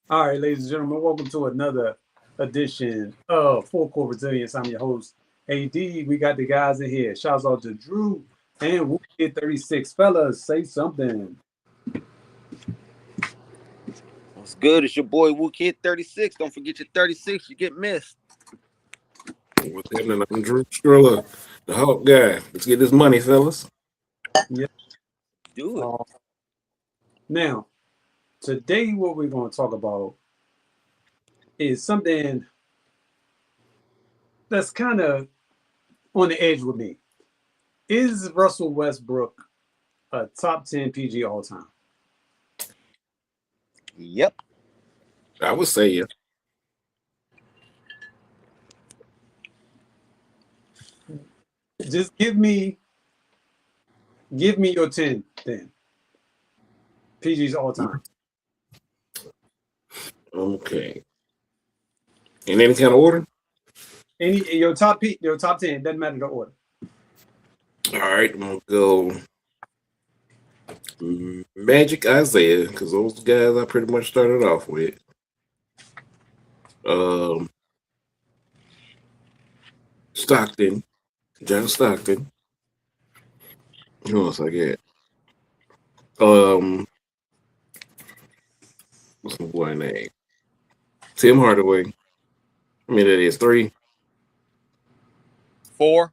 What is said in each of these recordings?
All right, ladies and gentlemen, welcome to another edition of Full Court Resilience. I'm your host, AD. We got the guys in here. Shouts out to Drew and Wookie 36. Fellas, say something. What's good? It's your boy Woo Kid 36. Don't forget your 36. You get missed. What's happening? I'm Drew Skrilla, the Hawk guy. Let's get this money, fellas. Yeah. Do it. Now, today what we're going to talk about is something that's kind of on the edge with me. Is Russell Westbrook a top 10 PG all time? Yep. I would say yeah. Just give me your 10 then. PG's all time. Okay. In any kind of order? Your top 10, doesn't matter the order. All right, I'm gonna go Magic, Isaiah, because those guys I pretty much started off with. Stockton, John Stockton. Who else I get? What's my boy name? Tim Hardaway. I mean, that is 3. 4.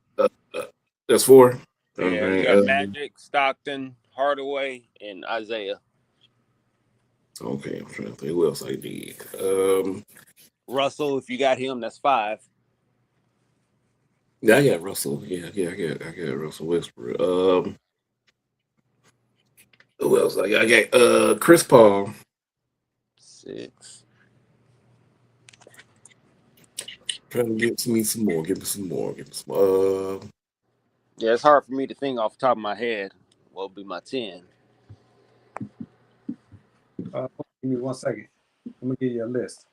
That's 4. Yeah, Okay. you got Magic, Stockton, Hardaway, and Isaiah. Okay, I'm trying to think who else I did. Russell, if you got him, that's 5. Yeah, I got Russell. Yeah, I got Russell Westbrook. Who else? I got Chris Paul. 6. Trying to give me some more. Yeah, it's hard for me to think off the top of my head what would be my 10. Give me 1 second. I'm gonna give you a list.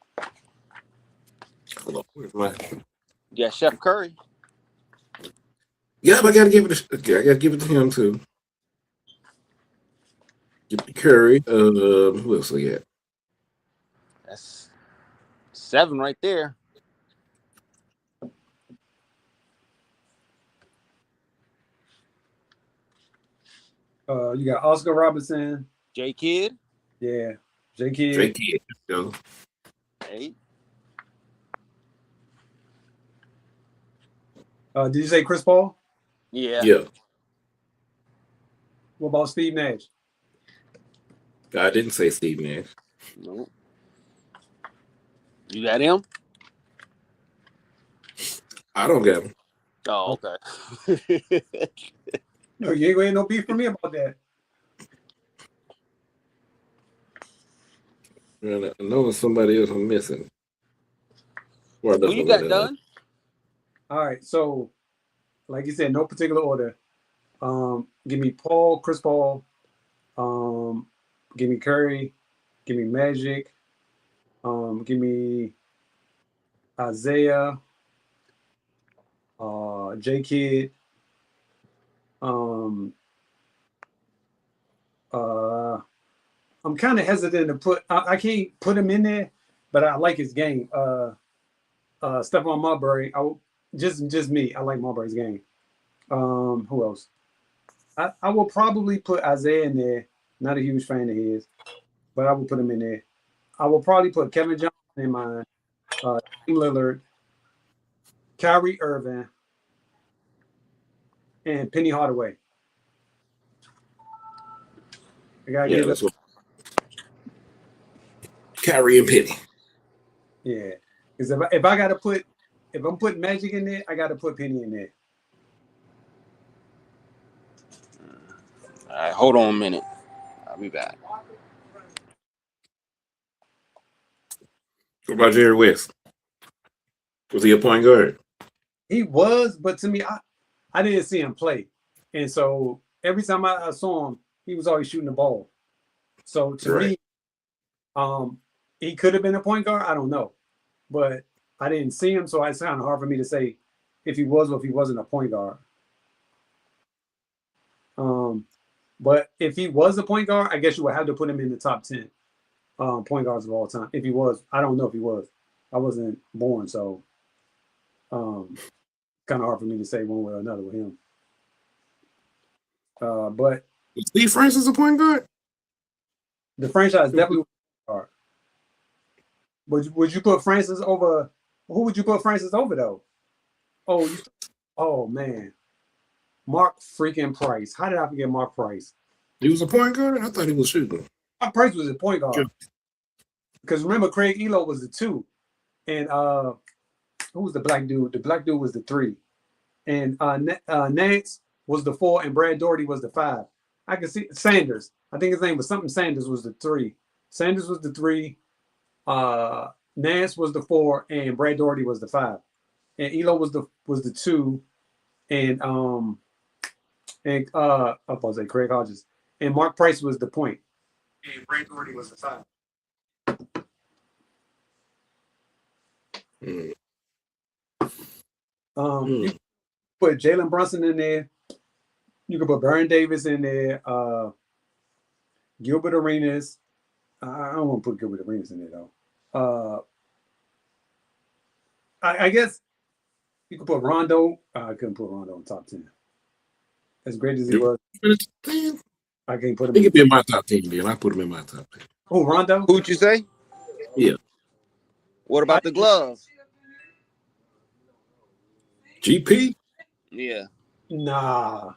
Hold on, where's my? Yeah, Chef Curry. Yeah, but I gotta give it. I gotta give it to him too. Give it to Curry. Who else I got? That's 7 right there. You got Oscar Robertson. J Kidd. Yeah, J Kidd. Go. 8. Did you say Chris Paul? Yeah. Yeah. What about Steve Nash? I didn't say Steve Nash. Nope. You got him? I don't got him. Oh, okay. No, you ain't no beef for me about that. I know somebody else I'm missing. Who you got done? All right, so like you said, no particular order. Give me Paul, Chris Paul. Give me Curry. Give me Magic. Give me Isaiah. J Kidd. I'm kind of hesitant to put. I can't put him in there, but I like his game. Stephon Marbury. Just me. I like Marbury's game. Who else? I will probably put Isaiah in there. Not a huge fan of his, but I will put him in there. I will probably put Kevin Johnson in mine. Lillard, Kyrie Irving, and Penny Hardaway. I gotta give it. Kyrie and Penny. Yeah, because if I'm putting Magic in there, I gotta put Penny in there. All right, hold on a minute. I'll be back. What about Jerry West? Was he a point guard? He was, but to me, I didn't see him play, and so every time I saw him, he was always shooting the ball. So to me, he could have been a point guard. I don't know, but I didn't see him, so it's kind of hard for me to say if he was or if he wasn't a point guard. But if he was a point guard, I guess you would have to put him in the top 10 point guards of all time. If he was, I don't know if he was. I wasn't born, so kind of hard for me to say one way or another with him. But Is Steve Francis a point guard? the franchise definitely was a point guard. Would you put Francis over? Who would you put Francis over though? Oh man, Mark freaking Price. How did I forget Mark Price? He was a point guard? I thought he was shooting. Mark Price was a point guard. Sure. Because remember, Craig Elo was the 2. And who was the black dude? The black dude was the 3. And Nance was the 4, and Brad Daugherty was the 5. I can see Sanders. I think his name was something Sanders was the 3. Sanders was the 3. Nance was the 4, and Brad Daugherty was the 5. And Elo was the 2. And I was like Craig Hodges. And Mark Price was the point. And Brad Daugherty was the 5. You put Jalen Brunson in there. You could put Baron Davis in there. Gilbert Arenas. I don't want to put Gilbert Arenas in there though. I guess you could put Rondo. I couldn't put Rondo in top 10. As great as he was, I can't put him. He could be in my top 10. Then I put him in my top 10. Oh, Rondo. Who'd you say? Yeah. What about the gloves? GP? Yeah. Nah.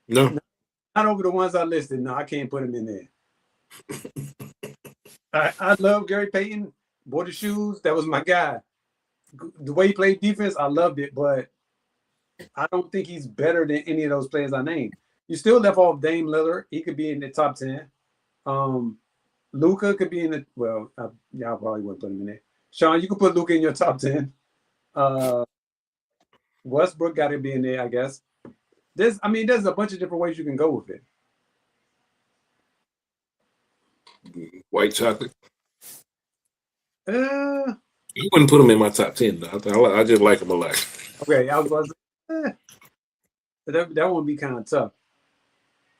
No. Not over the ones I listed. No, I can't put him in there. I love Gary Payton. Bought the shoes. That was my guy. The way he played defense, I loved it, but I don't think he's better than any of those players I named. You still left off Dame Lillard. He could be in the top 10. Luka could be in the y'all probably wouldn't put him in there. Sean, you could put Luka in your top 10. Westbrook got to be in there, I guess. There's a bunch of different ways you can go with it. White chocolate. I wouldn't put him in my top 10. Though. I just like him a lot. Okay, I was about to say, that would be kind of tough.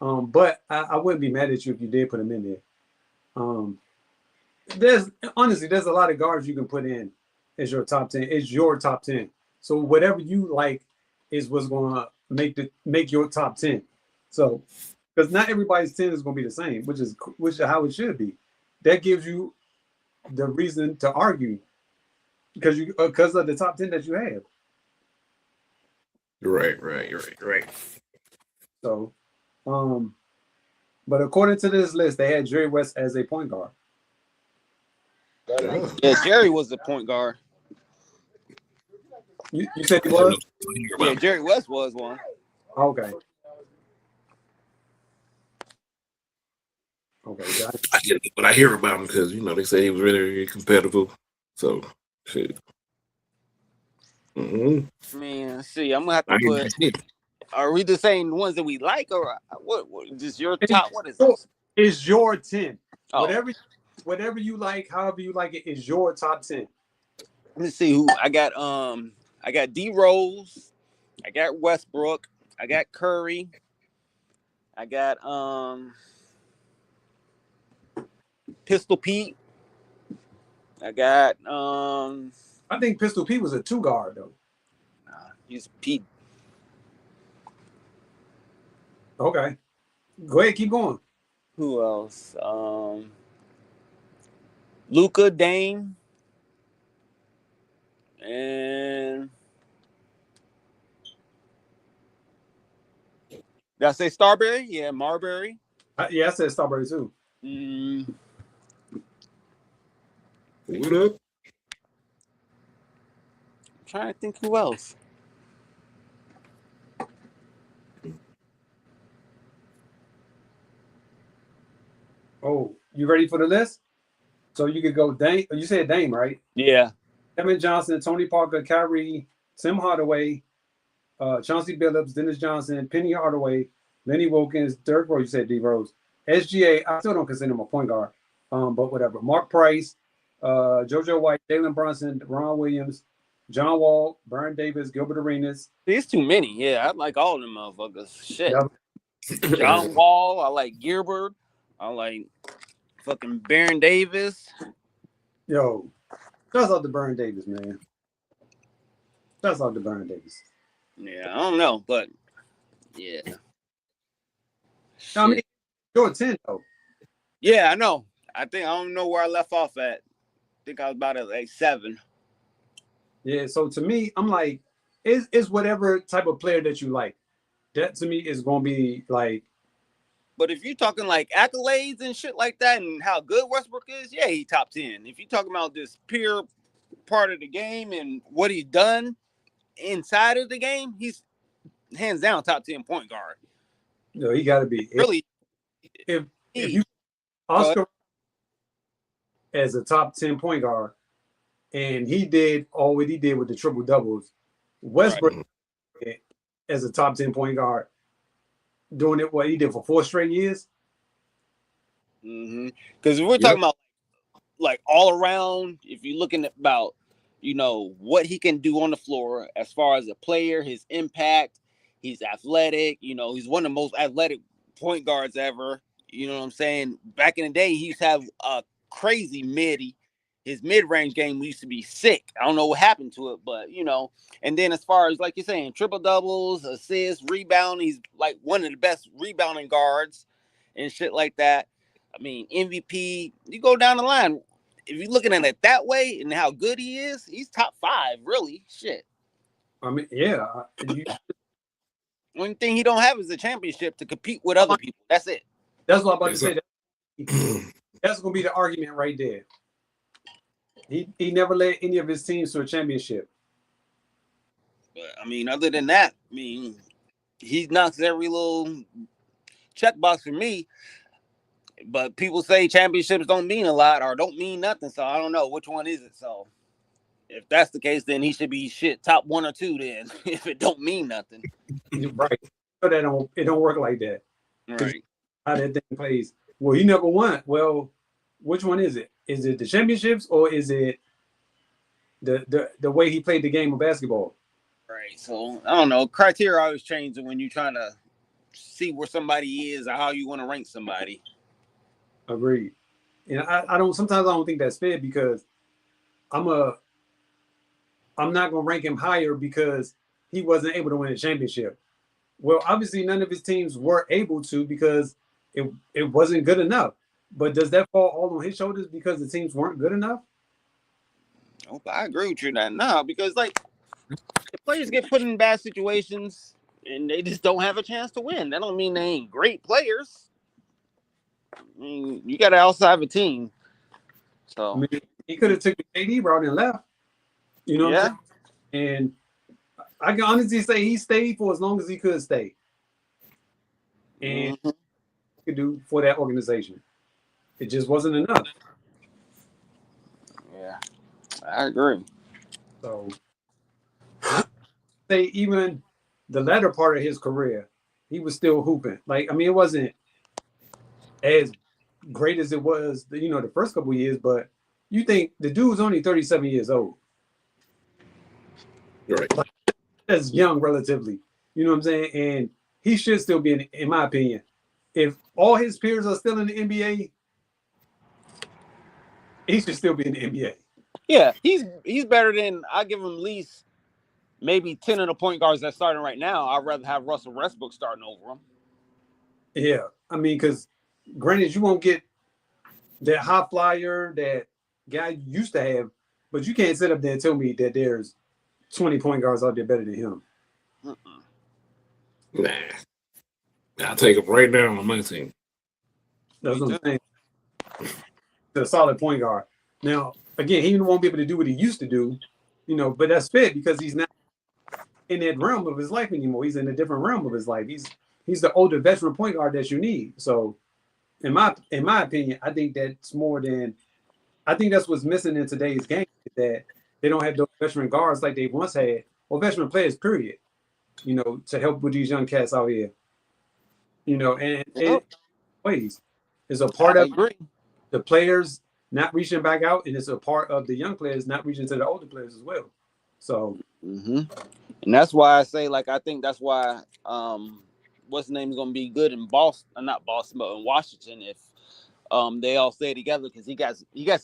But I wouldn't be mad at you if you did put him in there. There's a lot of guards you can put in as your top 10. It's your top 10. So whatever you like is what's going to make your top 10. So because not everybody's 10 is going to be the same, which is how it should be. That gives you the reason to argue because of the top 10 that you have. Right. So, but according to this list, they had Jerry West as a point guard. Yeah, Jerry was the point guard. You said he was? Yeah, Jerry West was one. Okay. But I hear about him because they say he was really, really competitive. So shit. Mm-hmm. Man, see, I'm gonna have to put. Are we just saying the ones that we like, or what just your top? What is this? It's your 10. Oh. Whatever you like, however you like it, is your top 10. Let me see who I got. I got D Rose, I got Westbrook, I got Curry, I got Pistol Pete, I got I think Pistol Pete was a 2 guard though. Nah, he's Pete. Okay, go ahead, keep going. Who else? Luka, Dame, and did I say Starberry? Yeah, Marbury. Yeah, I said Starberry too. What up? I'm trying to think who else. Oh, you ready for the list? So you could go Dame. You said Dame, right? Yeah. Kevin Johnson, Tony Parker, Kyrie, Tim Hardaway, Chauncey Billups, Dennis Johnson, Penny Hardaway, Lenny Wilkins, Derrick Rose. You said D Rose. SGA. I still don't consider him a point guard. But whatever. Mark Price, JoJo White, Jalen Brunson, Ron Williams, John Wall, Baron Davis, Gilbert Arenas. There's too many. Yeah, I like all of them motherfuckers. Shit. John Wall. I like Gilbert. I like fucking Baron Davis. Yo, shouts out to Baron Davis, man. Shouts out to Baron Davis. Yeah, I don't know, but yeah. No, I mean, you're a 10 though. Yeah, I know. I don't know where I left off at. I think I was about at like 7. Yeah, so to me, I'm like, it's whatever type of player that you like. That to me is gonna be like. But if you're talking like accolades and shit like that and how good Westbrook is, yeah, he top 10. If you're talking about this pure part of the game and what he's done inside of the game, he's hands down top 10 point guard. No, he got to be. Really, If you Oscar as a top 10 point guard, and he did all what he did with the triple doubles, Westbrook as a top 10 point guard, doing it what he did for 4 straight years. Because we're talking about like all around, if you're looking at about, what he can do on the floor as far as a player, his impact, he's athletic, he's one of the most athletic point guards ever. You know what I'm saying? Back in the day, he used to have a crazy his mid-range game used to be sick. I don't know what happened to it, but and then as far as like you're saying, triple doubles, assists, rebound, he's like one of the best rebounding guards and shit like that. I mean, MVP, you go down the line. If you're looking at it that way and how good he is, he's top 5, really. Shit. I mean, yeah. Only thing he don't have is a championship to compete with other people. That's it. That's what I'm about to say. That's going to be the argument right there. He never led any of his teams to a championship. But, I mean, other than that, he knocks every little checkbox for me. But people say championships don't mean a lot or don't mean nothing. So I don't know which one is it. So if that's the case, then he should be top 1 or 2 then, if it don't mean nothing. Right. But it don't work like that. Right. How that thing plays. Well, he never won. Well, which one is it? Is it the championships or is it the way he played the game of basketball? Right. So I don't know. Criteria always changes when you're trying to see where somebody is or how you want to rank somebody. Agreed. And sometimes I don't think that's fair because I'm not gonna rank him higher because he wasn't able to win a championship. Well, obviously none of his teams were able to because it wasn't good enough. But does that fall all on his shoulders because the teams weren't good enough? Oh, I agree with you that now because like the players get put in bad situations and they just don't have a chance to win. That don't mean they ain't great players. I mean, you got to outside a team. So I mean, he could have took the KD route and left. You know what I'm saying? And I can honestly say he stayed for as long as he could stay. And he could do for that organization. It just wasn't enough. Yeah, I agree. So say even the latter part of his career, he was still hooping. Like, I mean, it wasn't as great as it was, the first couple of years, but you think the dude's only 37 years old. Right. Like, that's young relatively. You know what I'm saying? And he should still be in my opinion. If all his peers are still in the NBA, he should still be in the NBA. Yeah, he's better than I give him at least maybe 10 of the point guards that's starting right now. I'd rather have Russell Westbrook starting over him. Yeah, I mean, because granted, you won't get that high flyer that guy used to have, but you can't sit up there and tell me that there's 20 point guards out there better than him. Nah. I'll take him right now on my team. That's what I'm saying. The solid point guard. Now, again, he won't be able to do what he used to do, but that's fair because he's not in that realm of his life anymore. He's in a different realm of his life. He's the older veteran point guard that you need. So in my opinion, I think that's what's missing in today's game, is that they don't have those veteran guards like they once had, or veteran players, period, to help with these young cats out here. And ways is a part of the players not reaching back out, and it's a part of the young players not reaching to the older players as well. So and that's why I say, like, I think that's why what's the name is going to be good in Boston, not Boston, but in Washington if they all stay together because he got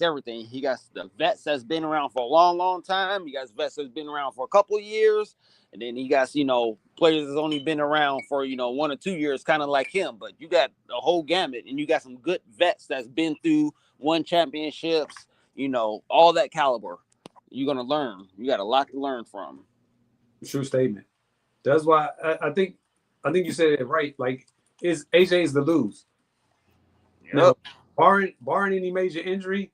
everything. He got the vets that's been around for a long, long time. He got vets that's been around for a couple of years, and then he got players that's only been around for 1 or 2 years, kind of like him. But you got the whole gamut, and you got some good vets that's been through won championships. All that caliber. You're gonna learn. You got a lot to learn from. True statement. That's why I think you said it right. Like, is AJ's the lose. Yep. Now, barring any major injury,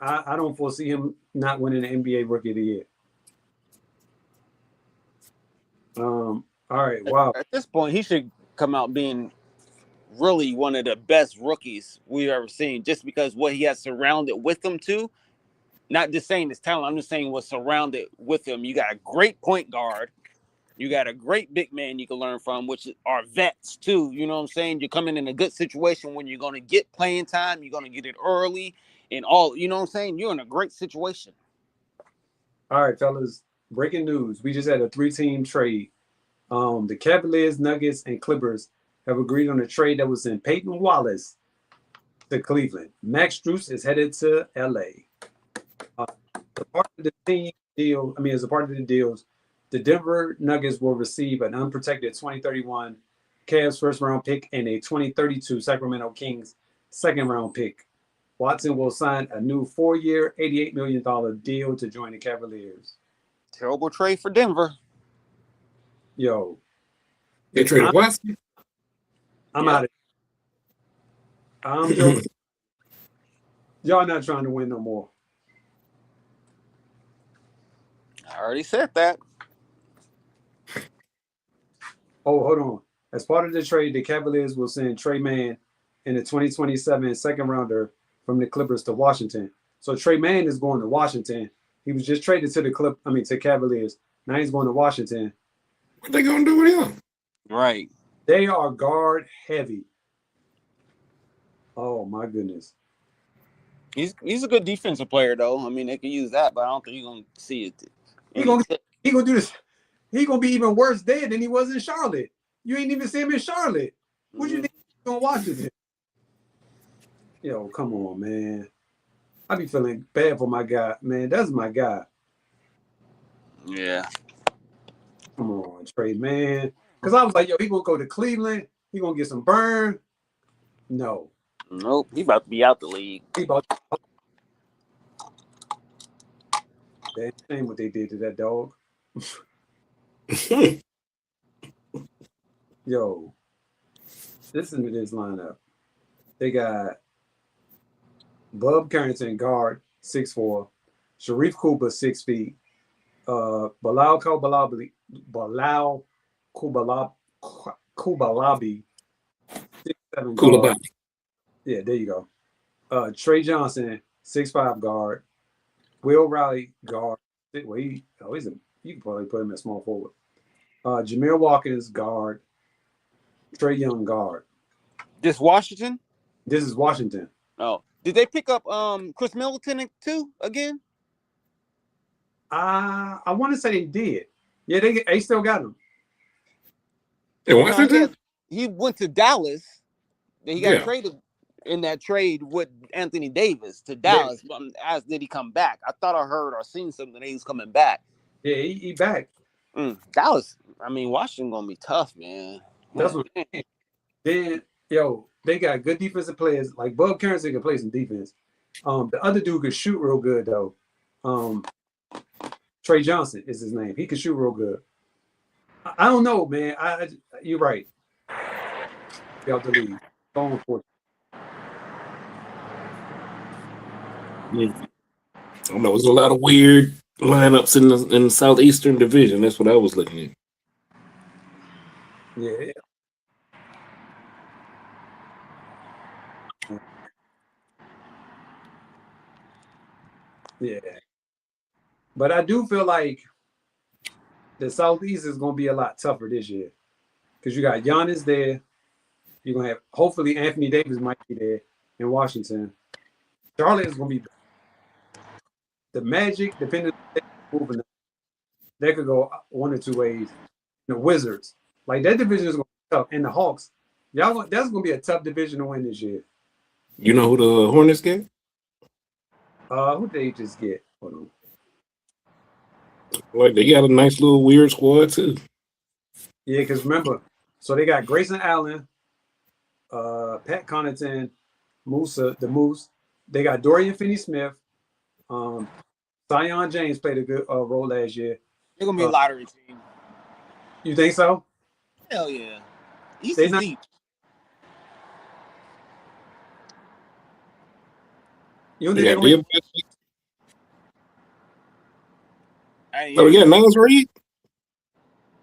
I don't foresee him not winning the NBA Rookie of the Year. All right. Wow. At this point, he should come out being really one of the best rookies we've ever seen, just because what he has surrounded with him too. Not just saying his talent, I'm just saying what's surrounded with him. You got a great point guard. You got a great big man you can learn from, which are vets too. You know what I'm saying? You're coming in a good situation when you're going to get playing time. You're going to get it early and all. You know what I'm saying? You're in a great situation. All right, fellas. Breaking news. We just had a 3-team trade. The Cavaliers, Nuggets, and Clippers have agreed on a trade that was in Peyton Wallace to Cleveland. Max Strus is headed to LA. As a part of the team deal, as a part of the deals, the Denver Nuggets will receive an unprotected 2031 Cavs first-round pick and a 2032 Sacramento Kings second-round pick. Watson will sign a new 4-year, $88 million deal to join the Cavaliers. Terrible trade for Denver. Yo. They traded Watson? I'm out of here. I'm joking. Y'all not trying to win no more. I already said that. Oh, hold on. As part of the trade, the Cavaliers will send Trey Mann and the 2027 second rounder from the Clippers to Washington. So Trey Mann is going to Washington. He was just traded to to Cavaliers. Now he's going to Washington. What they gonna do with him? Right. They are guard heavy. Oh my goodness. He's a good defensive player though. They can use that, but I don't think you're gonna see it. He gonna do this. He gonna be even worse there than he was in Charlotte. You ain't even see him in Charlotte. What you think he's gonna Washington? Yo, come on, man. I be feeling bad for my guy, man. That's my guy. Yeah. Come on, Trey, man. Because I was like, yo, he gonna go to Cleveland. He gonna get some burn. No. Nope. He about to be out the league. That ain't what they did to that dog. Yo, listen to this lineup. They got Bub Carrington, guard, 6'4", Sharif Cooper, 6 feet, Bilal Kubalabi, 6'7" guard. Yeah, there you go. Trey Johnson, 6'5" guard. Will Riley, guard. Well, you can probably put him at small forward. Jameer Watkins, guard. Trey Young, guard. This Washington? This is Washington. Oh, did they pick up Chris Middleton too again? I want to say they did. Yeah, they still got him. In Washington? He went to Dallas. He got traded in that trade with Anthony Davis to Dallas. Yeah. As did he come back? I thought I heard or seen something that he was coming back. Yeah, he back. Dallas. Washington gonna be tough, man. That's what. Then they got good defensive players. Like Bub Carrington can play some defense. The other dude could shoot real good though. Trey Johnson is his name. He can shoot real good. I don't know, man. You're right. Be out the league. Going for it. I don't know. There's a lot of weird lineups in the Southeastern Division. That's what I was looking at. Yeah. Yeah. But I do feel like the Southeast is going to be a lot tougher this year because you got Giannis there. You're going to have, hopefully, Anthony Davis might be there in Washington. Charlotte is going to be the Magic, depending on moving. They could go one or two ways. The Wizards, like that division is going tough. And the Hawks, that's gonna be a tough division to win this year. You know who the Hornets get? Who did they just get? Hold on. Like they got a nice little weird squad too. Yeah, because remember, so they got Grayson Allen, Pat Connaughton, the Moose. They got Dorian Finney-Smith. Zion James played a good role last year. They're gonna be a lottery team. You think so? Hell yeah. East They is not- deep. You don't They think got they're gonna So we got Nas Reed.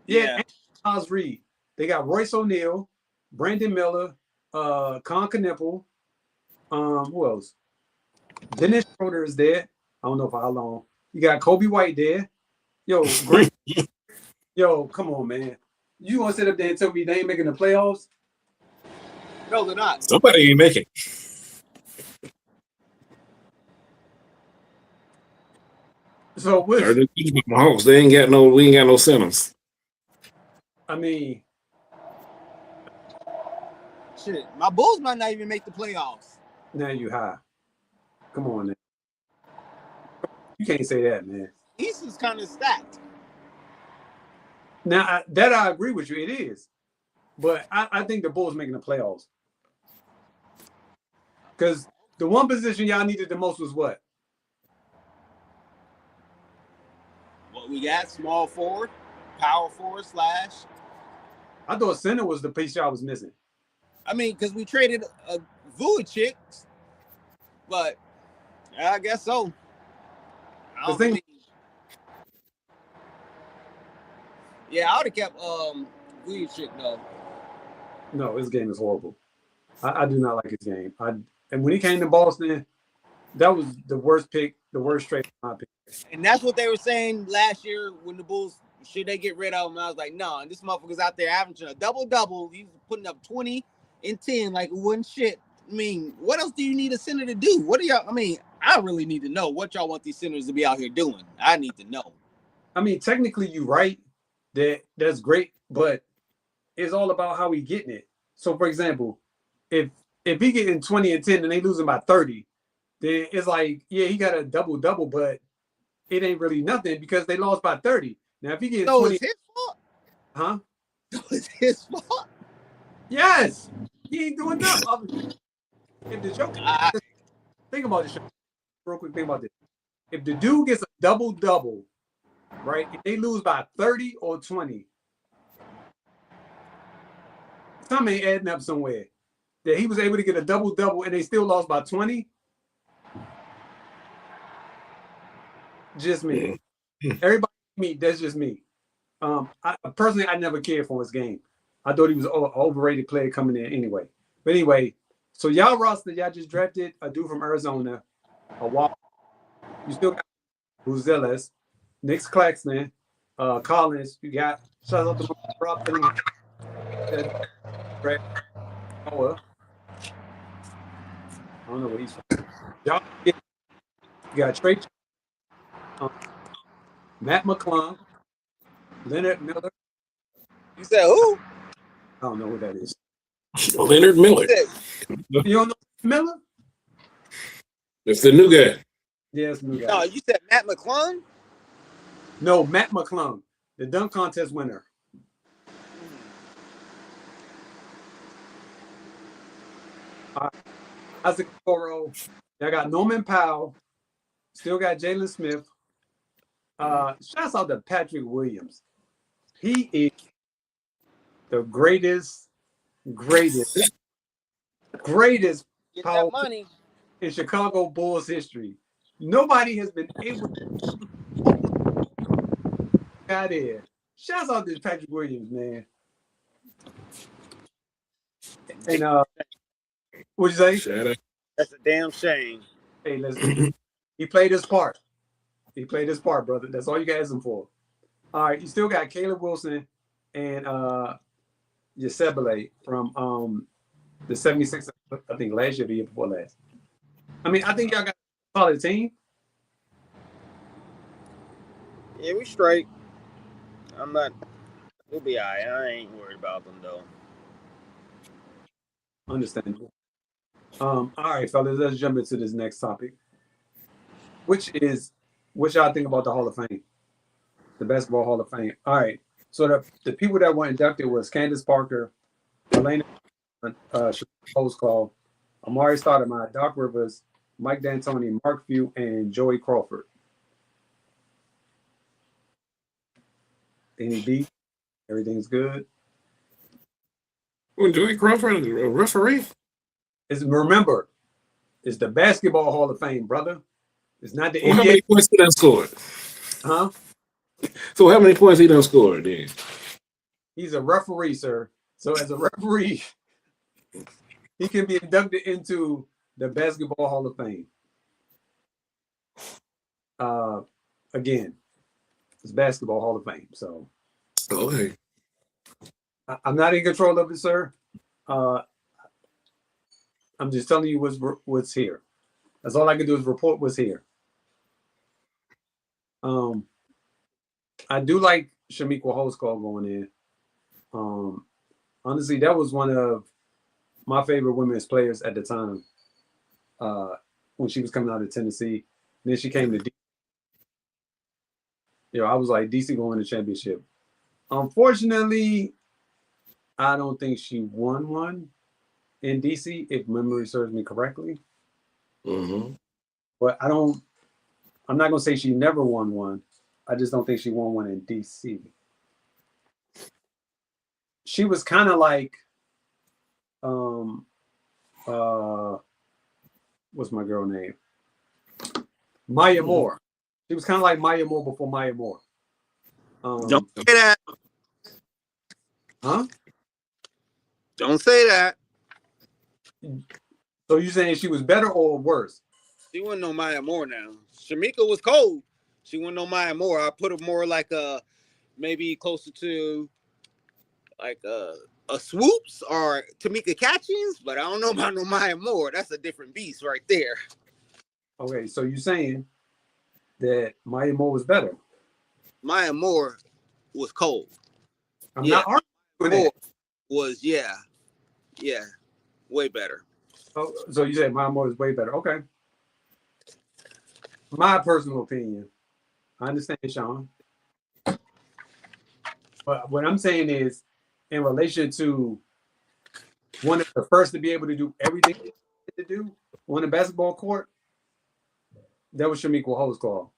Yeah. Nas Reed. They got Royce O'Neal, Brandon Miller, Con Knippel. Who else? Dennis Schroeder is there. I don't know for how long. You got Kobe White there. Yo, great. Yo, come on, man. You gonna sit up there and tell me they ain't making the playoffs? No, they're not. Somebody ain't making. So what? Hawks, they ain't got no. We ain't got no centers. I mean, shit. My Bulls might not even make the playoffs. Now you high. Come on, man. You can't say that, man. East is kind of stacked. Now that I agree with you, it is. But I think the Bulls making the playoffs. Because the one position y'all needed the most was what? What we got? Small forward, power forward / I thought center was the piece y'all was missing. I mean, because we traded a Vujic, but I guess so. I would have kept Vujic though. No, his game is horrible. I do not like his game. And when he came to Boston, that was the worst pick, the worst trade in my opinion. And that's what they were saying last year when the Bulls, should they get rid of him? I was like, no, and this motherfucker's out there averaging a double-double. He's putting up 20 and 10 like it wasn't shit. I mean, what else do you need a center to do? What do y'all, I mean, I really need to know what y'all want these centers to be out here doing. I need to know. I mean, technically you're right. That's great, but it's all about how we getting it. So for example, if he getting 20 and 10 and they losing by 30, then it's like, yeah, he got a double-double, but it ain't really nothing because they lost by 30. Now, if he gets 20, it's his fault? Huh? So it's his fault? Yes. He ain't doing nothing. If the Joker, think about this, real quick, think about this. If the dude gets a double-double, right, if they lose by 30 or 20, something ain't adding up somewhere. That he was able to get a double-double and they still lost by 20. Just me. Everybody me, that's just me. Personally, I never cared for his game. I thought he was an overrated player coming in anyway. But anyway, so y'all roster, y'all just drafted a dude from Arizona, a Wall. You still got Buzelis, Nick Claxton, Collins. You got shout out to Rob Dillingham. Noah. I don't know what he's from. Y'all, you got Trey, Matt McClung, Leonard Miller. You said who? I don't know who that is. Leonard Miller. You don't know Miller? It's the new guy. Yeah, it's the new guy. No, you said Matt McClung? No, Matt McClung, the dunk contest winner. Isaac Okoro. I got Norman Powell. Still got Jalen Smith. Shouts out to Patrick Williams. He is the greatest power money in Chicago Bulls history. Nobody has been able to get there. Shouts out to Patrick Williams, man. And what'd you say? That's a damn shame. Hey, listen. He played his part. He played his part, brother. That's all you got him for. All right, you still got Caleb Wilson and Yasebele from the 76ers, I think last year, the year before last. I mean, I think y'all got a solid team. Yeah, we straight. We'll be all right. I ain't worried about them, though. Understandable. All right, fellas, let's jump into this next topic, which is what y'all think about the Hall of Fame, the Basketball Hall of Fame. All right. So the people that were inducted was Candace Parker, Elena Call, Amari Stoudemire, Doc Rivers, Mike D'Antoni, Mark Few, and Joey Crawford. Any beat? Everything's good. Well, Joey Crawford, a referee. Remember, it's the Basketball Hall of Fame, brother. It's not the Well, how NBA. many points he done scored? Huh? So how many points he done scored then? He's a referee, sir. So as a referee, he can be inducted into the Basketball Hall of Fame. Again, it's Basketball Hall of Fame. So Okay. I'm not in control of it, sir. I'm just telling you what's here. That's all I can do is report what's here. I do like Shamika Holdsclaw going in. Honestly, that was one of my favorite women's players at the time. When she was coming out of Tennessee, and then she came to DC. I was like, DC going to championship. Unfortunately, I don't think she won one in DC, if memory serves me correctly. Mm-hmm. But I'm not gonna say she never won one. I just don't think she won one in DC. She was kind of like, what's my girl name? Maya Moore. She was kind of like Maya Moore before Maya Moore. Don't say that. Huh? Don't say that. So you saying she was better or worse? She wasn't no Maya Moore now. Shamika was cold. She wasn't no Maya Moore. I put her more like maybe closer to like a Swoops or Tamika Catchings, but I don't know about no Maya Moore. That's a different beast right there. Okay, so you're saying that Maya Moore was better? Maya Moore was cold. I'm not arguing Moore that. was way better. Oh, so you said Maya Moore is way better? Okay. My personal opinion. I understand, Sean. But what I'm saying is, in relation to one of the first to be able to do everything to do on the basketball court, that was Shamika Holdsclaw.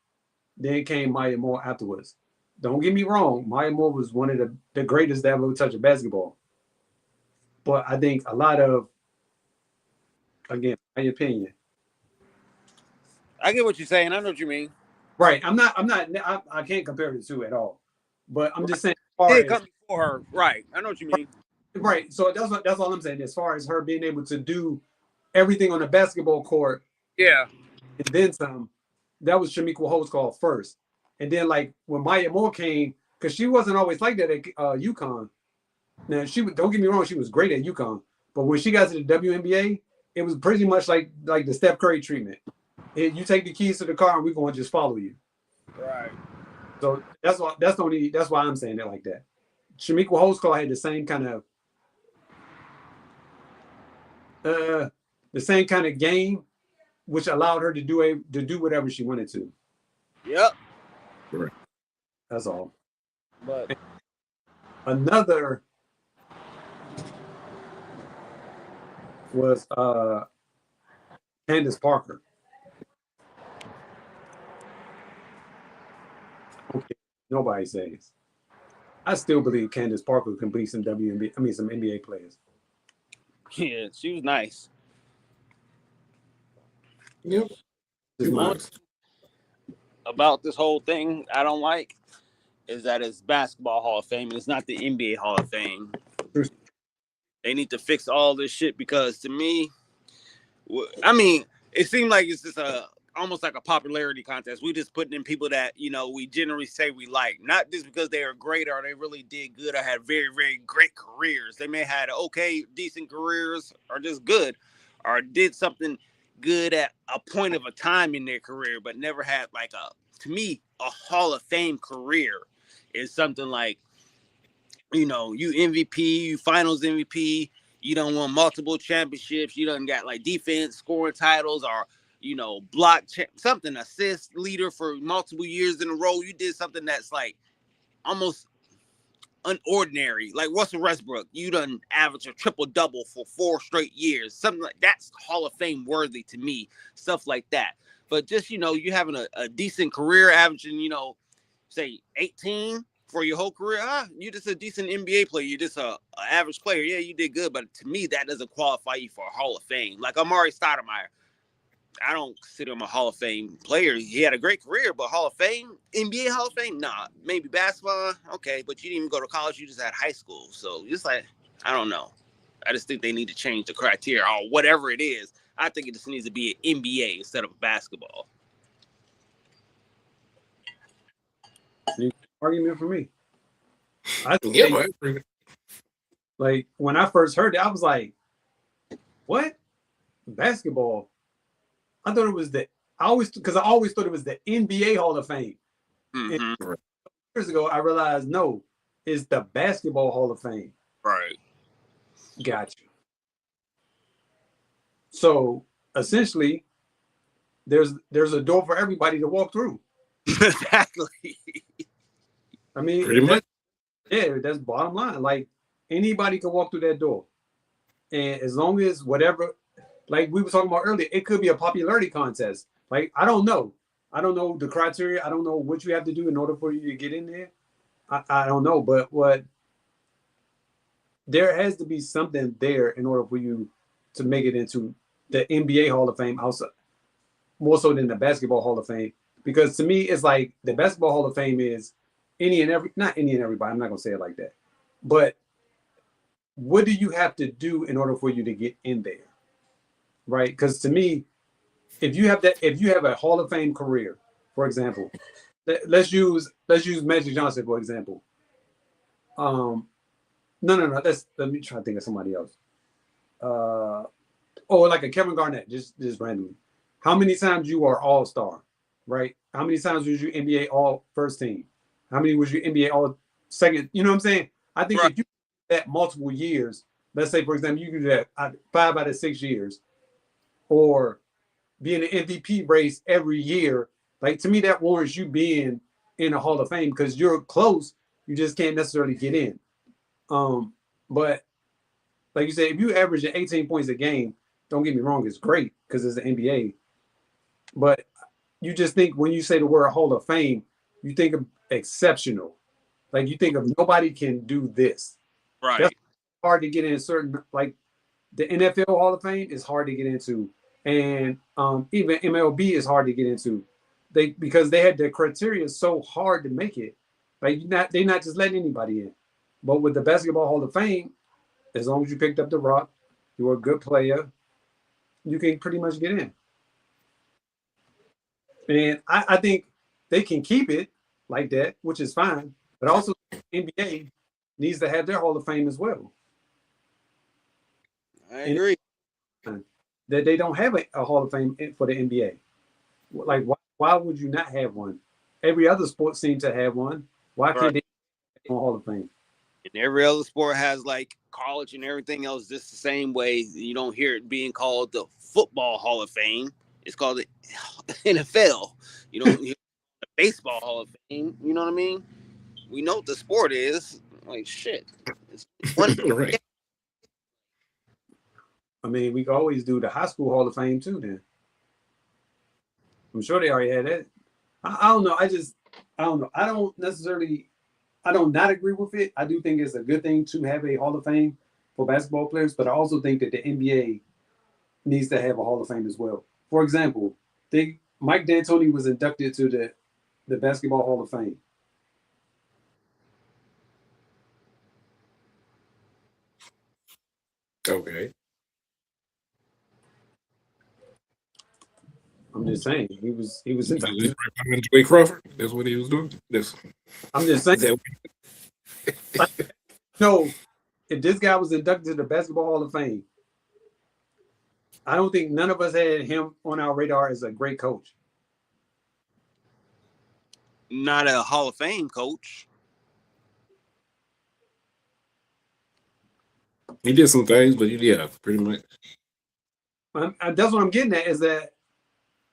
Then came Maya Moore afterwards. Don't get me wrong, Maya Moore was one of the greatest to ever touch a basketball. But I think a lot of, again, my opinion. I get what you're saying. I know what you mean. Right. I can't compare the two at all. But I'm just saying, Did come before her. Right. I know what you mean. Right. So that's all I'm saying. As far as her being able to do everything on the basketball court, yeah, and then some, that was Shamika Holdsclaw first. And then like when Maya Moore came, because she wasn't always like that at UConn. Now don't get me wrong, she was great at UConn, but when she got to the WNBA, it was pretty much like the Steph Curry treatment. You take the keys to the car and we're going to just follow you. Right. So that's why I'm saying it like that. Shamika Holdsclaw had the same kind of game, which allowed her to do whatever she wanted to. Yep. Right. That's all. But another was Candace Parker. Okay, nobody says. I still believe Candace Parker can beat some some NBA players. yeah, she was nice. Yep. About this whole thing I don't like is that it's Basketball Hall of Fame and it's not the NBA Hall of Fame. They need to fix all this shit because to me, I mean, it seemed like it's just almost like a popularity contest. We just putting in people that, we generally say we like, not just because they are great or they really did good or had very, very great careers. They may have had okay, decent careers or just good or did something good at a point of a time in their career, but never had like to me, a Hall of Fame career is something like, you MVP, you finals MVP, You don't won multiple championships. You done got like defense scoring titles or something assist leader for multiple years in a row. You did something that's like almost unordinary. Like Russell Westbrook, you done average a triple double for 4 straight years. Something like that's Hall of Fame worthy to me. Stuff like that. But just you having a decent career, averaging say 18 for your whole career. You're just a decent NBA player. You're just a average player. Yeah, you did good, but to me that doesn't qualify you for a Hall of Fame. Like Amari Stoudemire, I don't consider him a Hall of Fame player. He had a great career, but Hall of Fame, NBA Hall of Fame, nah. Maybe basketball, okay, but you didn't even go to college. You just had high school. So just like, I don't know. I just think they need to change the criteria or whatever it is. I think it just needs to be an NBA instead of basketball. Argument for me. Yeah, like when I first heard it, I was like, "What? Basketball?" I thought it was I always thought it was the NBA Hall of Fame. Mm-hmm. And years ago, I realized no, it's the Basketball Hall of Fame. Right. Gotcha. So essentially, there's a door for everybody to walk through. Exactly. I mean, pretty much. That's bottom line. Like anybody can walk through that door, and as long as whatever, like we were talking about earlier, it could be a popularity contest. Like I don't know the criteria. I don't know what you have to do in order for you to get in there. I don't know, but there has to be something there in order for you to make it into the NBA Hall of Fame, outside more so than the Basketball Hall of Fame. Because to me, it's like the Basketball Hall of Fame is not any and everybody. I'm not gonna say it like that, but what do you have to do in order for you to get in there, right? Because to me, if you have a Hall of Fame career, for example, let's use Magic Johnson for example. No. Let me try to think of somebody else. Like a Kevin Garnett, just randomly. How many times you are All Star, right? How many times was you NBA All First Team? How many was you NBA All Second? You know what I'm saying? I think right. If you do that multiple years, let's say for example you do that 5 out of 6 years, or be in the MVP race every year, like to me that warrants you being in the Hall of Fame because you're close. You just can't necessarily get in. But like you said, if you average 18 points a game, don't get me wrong, it's great because it's the NBA. But you just think when you say the word Hall of Fame, you think of exceptional. Like you think of nobody can do this. Right. That's hard to get in certain, like the NFL Hall of Fame is hard to get into. And even MLB is hard to get into. Because they had their criteria so hard to make it. Like they're not just letting anybody in. But with the Basketball Hall of Fame, as long as you picked up the rock, you were a good player, you can pretty much get in. And I think they can keep it like that, which is fine. But also, NBA needs to have their Hall of Fame as well. I agree. That they don't have a Hall of Fame for the NBA. Like, why would you not have one? Every other sport seems to have one. Why can't they have a Hall of Fame? And every other sport has like college and everything else just the same way. You don't hear it being called the Football Hall of Fame. It's called the NFL. You don't hear the Baseball Hall of Fame. You know what I mean? We know what the sport is. Like shit. It's one Right. I mean, we can always do the high school Hall of Fame too. Then I'm sure they already had that. I don't know. I don't know. I don't not agree with it. I do think it's a good thing to have a Hall of Fame for basketball players, but I also think that the NBA needs to have a Hall of Fame as well. For example, Mike D'Antoni was inducted to the Basketball Hall of Fame. Okay. I'm just saying he was inducted. Joey Crawford. That's what he was doing. I'm just saying. No, if this guy was inducted to the Basketball Hall of Fame, I don't think none of us had him on our radar as a great coach. not a Hall of Fame coach. He did some things, but yeah, pretty much. That's what I'm getting at. Is that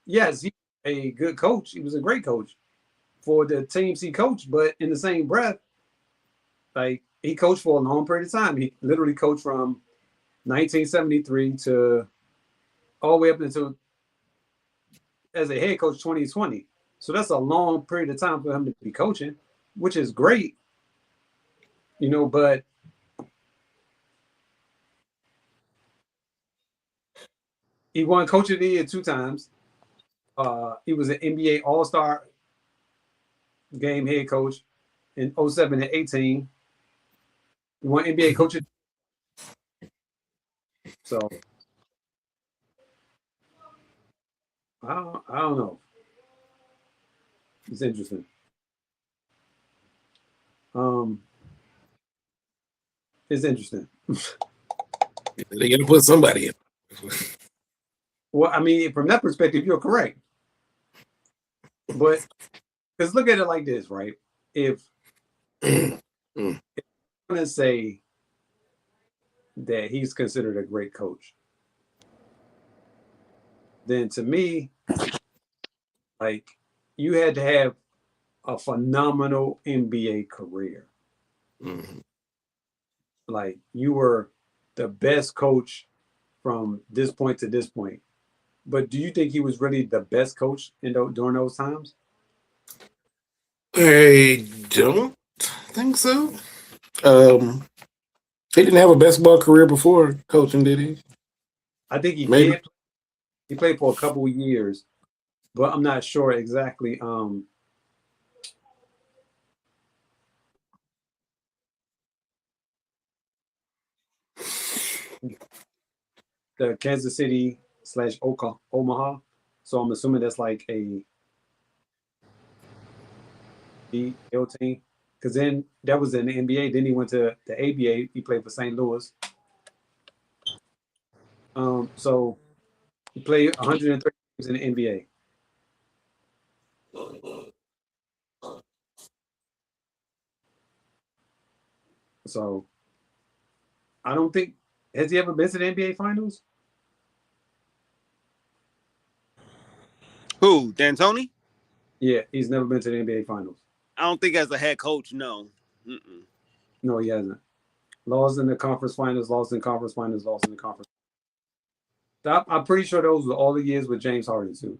yes, he's a good coach. He was a great coach for the teams he coached, but in the same breath, like he coached for a long period of time. He literally coached from 1973 to all the way up until as a head coach 2020. So that's a long period of time for him to be coaching, which is great, but he won Coach of the Year 2 times. He was an NBA All-Star game head coach in 07 and 18. He won NBA Coach of the Year. So I don't know. It's interesting. Um, it's interesting. They got to put somebody in. Well, I mean, from that perspective, you're correct. But because look at it like this, right? If I'm going to say that he's considered a great coach, then to me, like you had to have a phenomenal NBA career. Mm-hmm. Like you were the best coach from this point to this point. But do you think he was really the best coach during those times? I don't think so. He didn't have a basketball career before coaching, did he? I think he Maybe. did. He played for a couple of years, but I'm not sure exactly. The Kansas City / Omaha. So I'm assuming that's like a BL team. Because then that was in the NBA. Then he went to the ABA. He played for St. Louis. So he played 130 games in the NBA. So I don't think has he ever been to the NBA Finals? Who? D'Antoni? Yeah, he's never been to the NBA Finals. I don't think as a head coach, no. Mm-mm. No, he hasn't. Lost in the conference finals, lost in conference finals, lost in the conference. I'm pretty sure those were all the years with James Harden too.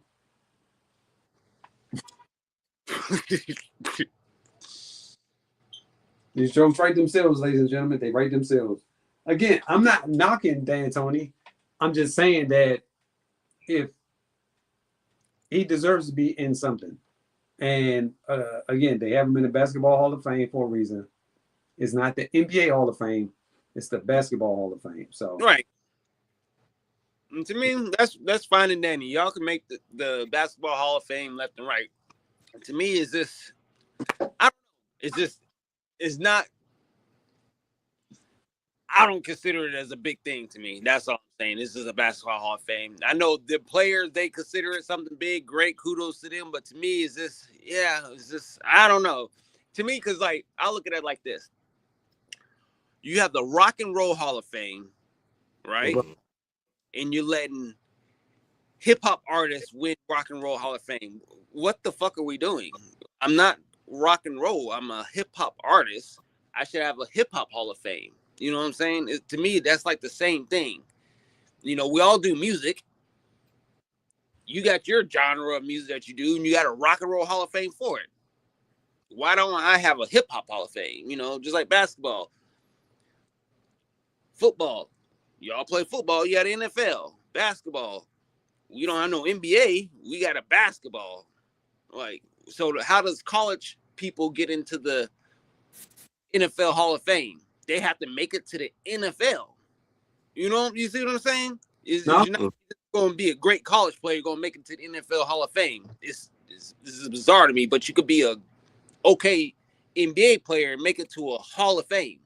These jokes write themselves, ladies and gentlemen. They write themselves. Again, I'm not knocking D'Antoni. I'm just saying that if he deserves to be in something, and again, they have him in the Basketball Hall of Fame for a reason. It's not the NBA Hall of Fame; it's the Basketball Hall of Fame. So, right. And to me, that's fine and dandy. Y'all can make the Basketball Hall of Fame left and right. And to me, is this? It's not. I don't consider it as a big thing to me. That's all I'm saying. This is a Basketball Hall of Fame. I know the players, they consider it something big, great, kudos to them. But to me, is this, I don't know. To me, because like, I look at it like this. You have the Rock and Roll Hall of Fame, right? Mm-hmm. And you're letting hip-hop artists win Rock and Roll Hall of Fame. What the fuck are we doing? I'm not rock and roll. I'm a hip-hop artist. I should have a hip-hop Hall of Fame. You know what I'm saying? To me, that's like the same thing. We all do music. You got your genre of music that you do, and you got a rock and roll Hall of Fame for it. Why don't I have a hip hop Hall of Fame? Just like basketball, football. Y'all play football, you got NFL, basketball. We don't have no NBA. We got a basketball. Like, so how does college people get into the NFL Hall of Fame? They have to make it to the NFL. You see what I'm saying? You're not going to be a great college player. You're going to make it to the NFL Hall of Fame. This is bizarre to me, but you could be a okay NBA player and make it to a Hall of Fame,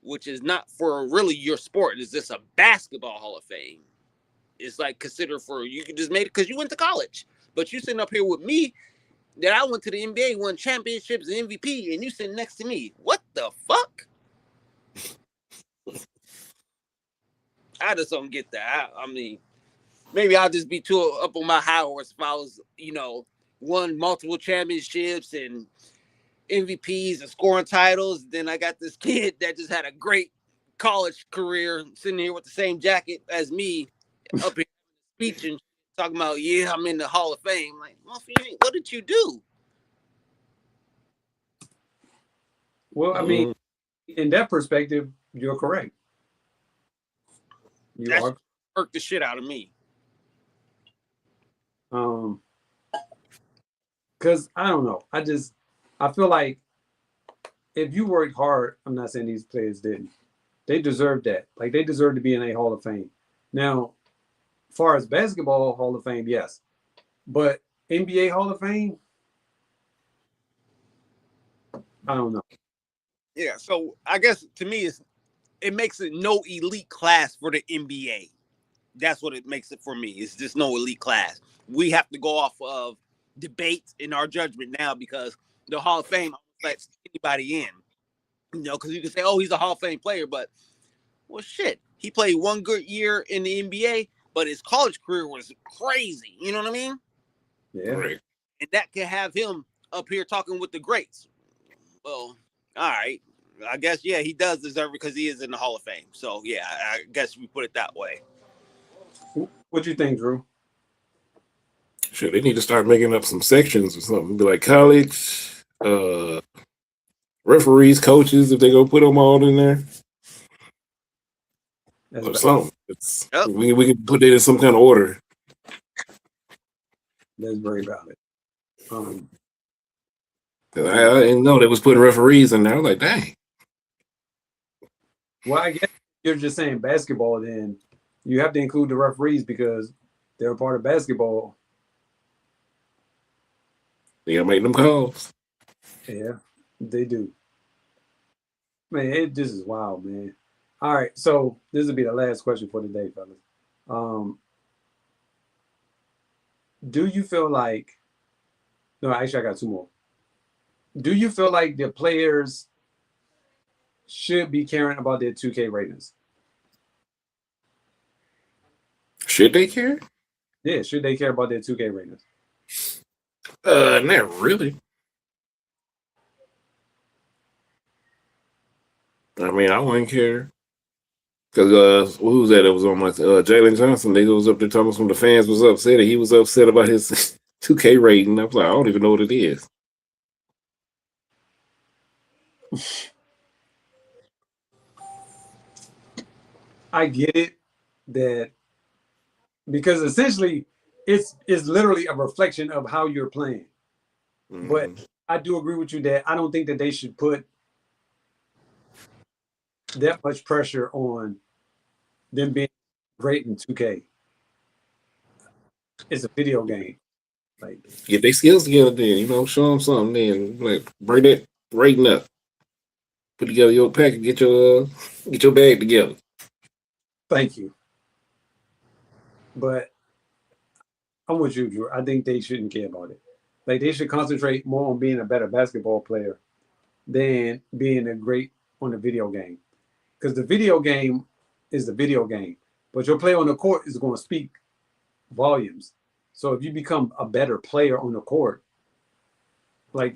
which is not for really your sport. It's just a basketball Hall of Fame. It's like considered for you can just make it because you went to college, but you sitting up here with me that I went to the NBA, won championships and MVP, and you sitting next to me. What the fuck? I just don't get that. I mean, maybe I'll just be too up on my high horse if I was, won multiple championships and MVPs and scoring titles. Then I got this kid that just had a great college career sitting here with the same jacket as me up here speech and talking about, yeah, I'm in the Hall of Fame. Like, what did you do? Well, I mean, in that perspective, you're correct. You That are. irked the shit out of me. Because I don't know. I feel like if you work hard, I'm not saying these players didn't. They deserve that. Like they deserve to be in a Hall of Fame. Now, as far as basketball Hall of Fame, yes. But NBA Hall of Fame, I don't know. Yeah, so I guess to me it makes it no elite class for the NBA. That's what it makes it for me. It's just no elite class. We have to go off of debates in our judgment now because the Hall of Fame lets anybody in. Because you can say, oh, he's a Hall of Fame player, but well, shit. He played one good year in the NBA, but his college career was crazy. You know what I mean? Yeah. Right. And that can have him up here talking with the greats. Well, all right. I guess, yeah, he does deserve it because he is in the Hall of Fame. So, yeah, I guess we put it that way. What you think, Drew? Shit, they need to start making up some sections or something. Be like college, referees, coaches, if they go put them all in there. Or something. Yep. We can put it in some kind of order. That's very valid. I didn't know they was putting referees in there. I was like, dang. Well, I guess you're just saying basketball, then you have to include the referees because they're a part of basketball. They gotta make them calls. Yeah, they do. Man, this is wild, man. All right, so this will be the last question for today, fellas. Do you feel like? No, actually, I got two more. Do you feel like the players should be caring about their 2K ratings? Should they care? Yeah, should they care about their 2K ratings? Not really. I mean, I wouldn't care. Because who was that? It was on my Jalen Johnson. They was up there talking when the fans was upset. He was upset about his 2K rating. I was like, I don't even know what it is. I get it that because essentially it's literally a reflection of how you're playing. Mm-hmm. But I do agree with you that I don't think that they should put that much pressure on them being great in 2K. It's a video game. Like get their skills together then, show them something then. Like bring that rating up. Put together your pack and get your bag together. Thank you. But I'm with you, Drew. I think they shouldn't care about it. Like they should concentrate more on being a better basketball player than being a great on the video game. Because the video game is the video game. But your play on the court is going to speak volumes. So if you become a better player on the court, like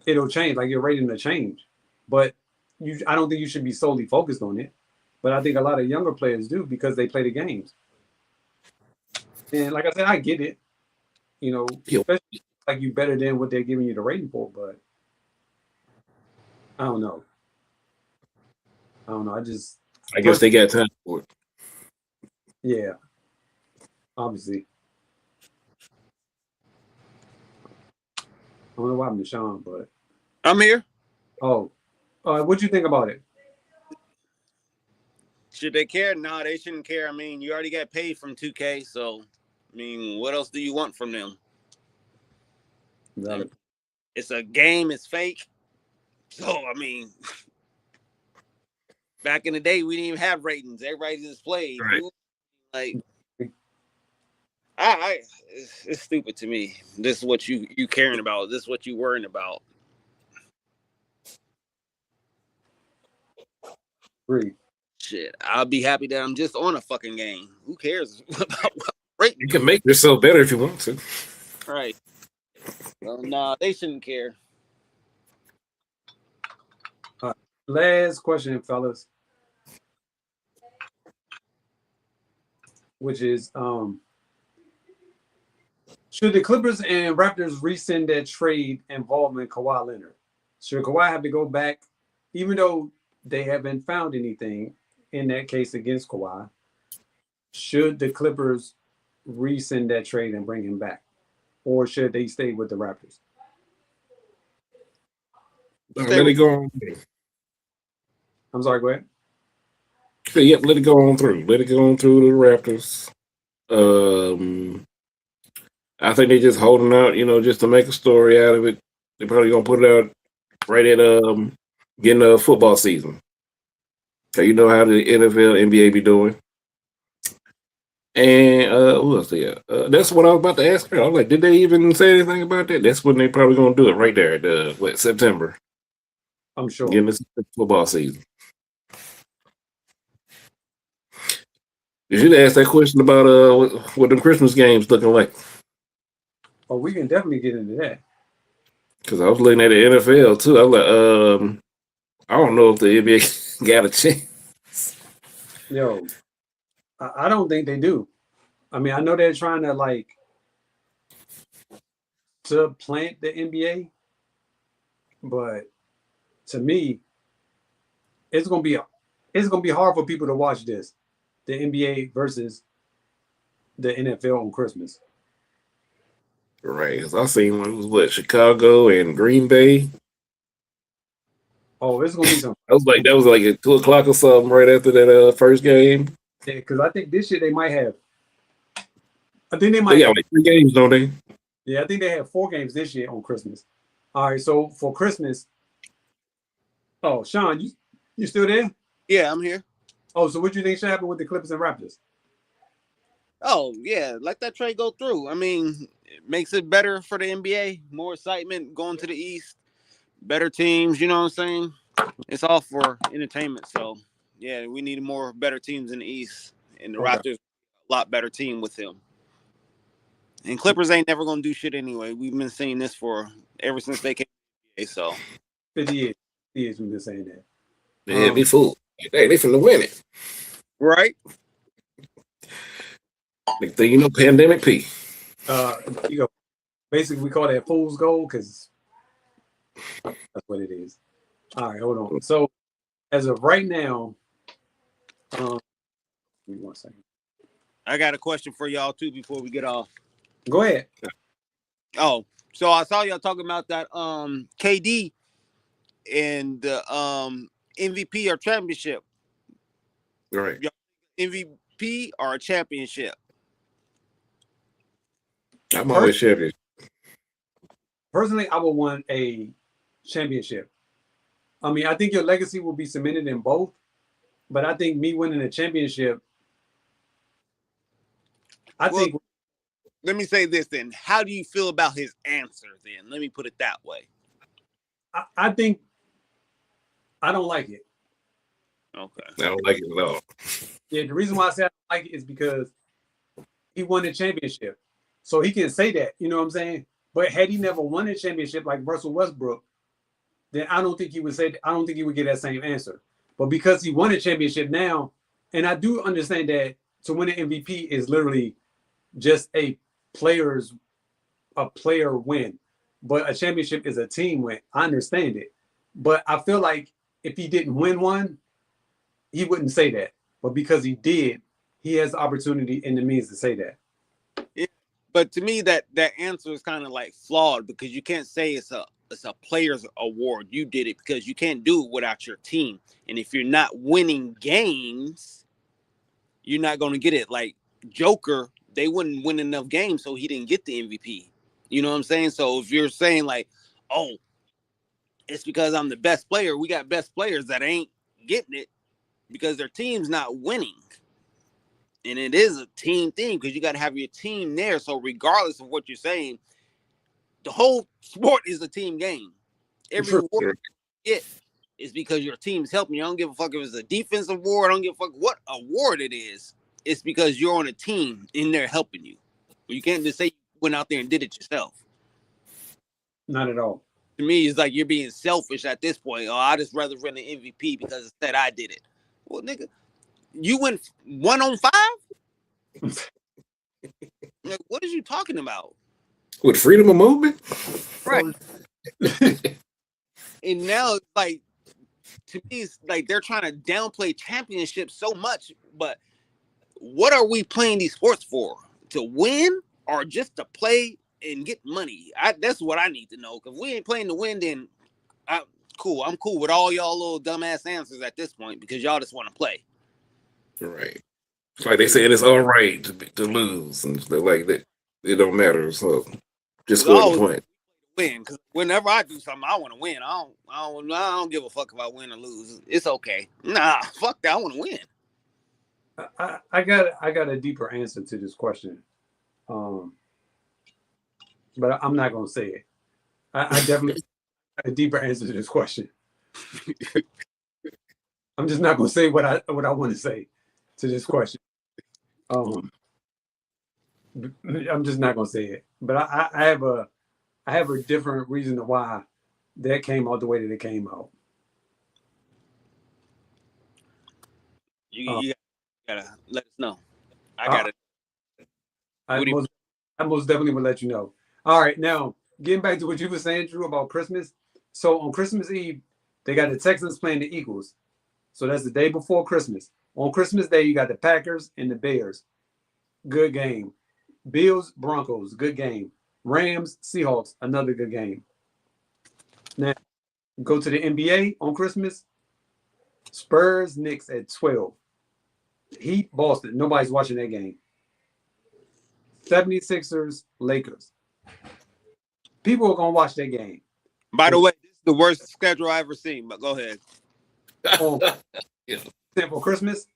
it'll change, like your rating will change. But I don't think you should be solely focused on it. But I think a lot of younger players do because they play the games. And like I said, I get it. Especially like you better than what they're giving you the rating for, but I don't know. I guess they got time for it. Yeah. Obviously. I don't know why I'm Deshaun, but I'm here. Oh. What'd you think about it? Should they care? No, they shouldn't care. I mean, you already got paid from 2K, so I mean, what else do you want from them? Right. It's a game, it's fake. So I mean, back in the day, we didn't even have ratings. Everybody just played. Right. Like, it's stupid to me. This is what you caring about. This is what you worrying about. Agree. shit, I'll be happy that I'm just on a fucking game. Who cares about what rate? You can make yourself better if you want to. Right. Well, no, they shouldn't care. Last question, fellas, which is should the Clippers and Raptors rescind that trade involving Kawhi Leonard? Should Kawhi have to go back, even though they haven't found anything in that case against Kawhi? Should the Clippers rescind that trade and bring him back, or should they stay with the Raptors? Let it go on. I'm sorry, go ahead. Yep, let it go on through. Let it go on through the Raptors. I think they're just holding out, just to make a story out of it. They're probably gonna put it out right at getting a football season. So you know how the NFL, NBA be doing. And who else they got? That's what I was about to ask her. I was like, did they even say anything about that? That's when they probably gonna do it right there at September. I'm sure. Getting this football season. You should ask that question about what the Christmas games looking like. Oh, we can definitely get into that. Because I was looking at the NFL too. I was like, I don't know if the NBA got a chance. Yo, I don't think they do. I mean, I know they're trying to to plant the NBA, but to me, it's gonna be hard for people to watch this, the NBA versus the NFL on Christmas. Right, because I seen one was Chicago and Green Bay. Oh, it's gonna be some. That was like at 2:00 or something right after that first game. Yeah, because I think this year they might have. I think they might. They got like 3 games, don't they? Yeah, I think they have 4 games this year on Christmas. All right, so for Christmas. Oh, Sean, you still there? Yeah, I'm here. Oh, so what do you think should happen with the Clippers and Raptors? Oh, yeah, let that trade go through. I mean, it makes it better for the NBA. More excitement going to the East. Better teams, you know what I'm saying? It's all for entertainment. So, yeah, we need more better teams in the East. And the Raptors, a lot better team with him. And Clippers ain't never going to do shit anyway. We've been saying this ever since they came to the NBA, so. 50 years. 50 years we've been saying that. They had me fooled. Hey, they finna win it. Right? Next thing you know, pandemic P. You go. Basically, we call that fool's gold because that's what it is. All right, hold on. So, as of right now, give me 1 second. I got a question for y'all too before we get off. Go ahead. Oh, so I saw y'all talking about that KD and the MVP or championship. Right. MVP or a championship? I'm always champion. Personally, I would want a championship. I mean, I think your legacy will be cemented in both, but I think me winning a championship, let me say this then. How do you feel about his answer then? Let me put it that way. I think I don't like it. Okay. I don't like it at all. Yeah, the reason why I say I don't like it is because he won the championship. So he can say that, you know what I'm saying? But had he never won a championship like Russell Westbrook, then I don't think he would get that same answer. But because he won a championship now, and I do understand that to win an MVP is literally just a player win, but a championship is a team win. I understand it, but I feel like if he didn't win one, he wouldn't say that. But because he did, he has the opportunity and the means to say that. Yeah, but to me, that answer is kind of like flawed because you can't say it's a player's award. You did it because you can't do it without your team. And if you're not winning games, you're not going to get it. Like Joker, they wouldn't win enough games, so he didn't get the MVP. You know what I'm saying? So if you're saying like, oh, it's because I'm the best player, we got best players that ain't getting it because their team's not winning. And it is a team thing because you got to have your team there. So regardless of what you're saying, the whole sport is a team game. Every award you get It's because your team's helping you. I don't give a fuck if it's a defensive award. I don't give a fuck what award it is. It's because you're on a team and they're helping you. You can't just say you went out there and did it yourself. Not at all. To me, it's like you're being selfish at this point. Oh, I just rather win an MVP because it said I did it. Well, nigga, you went 1 on 5? Like, what are you talking about? With freedom of movement? Right. And now, like, to me, it's like they're trying to downplay championships so much. But what are we playing these sports for? To win or just to play and get money? That's what I need to know. Because we ain't playing to win, then cool. I'm cool with all y'all little dumbass answers at this point because y'all just want to play. Right. It's like they saying it's all right to lose and stuff like that. It don't matter. So just score the point. Win, because whenever I do something, I want to win. I don't give a fuck if I win or lose. It's okay. Nah, fuck that. I want to win. I got a deeper answer to this question, but I'm not gonna say it. I definitely got a deeper answer to this question. I'm just not gonna say what I want to say to this question. I'm just not gonna say it. But I have a different reason to why that came out the way that it came out. You gotta let us know. I most definitely will let you know. All right, now getting back to what you were saying, Drew, about Christmas. So on Christmas Eve, they got the Texans playing the Eagles. So that's the day before Christmas. On Christmas Day, you got the Packers and the Bears. Good game. Bills, Broncos, good game. Rams, Seahawks, another good game. Now, go to the NBA on Christmas. Spurs, Knicks at 12. Heat, Boston. Nobody's watching that game. 76ers, Lakers. People are going to watch that game. By the way, this is the worst schedule I've ever seen, but go ahead. For Christmas?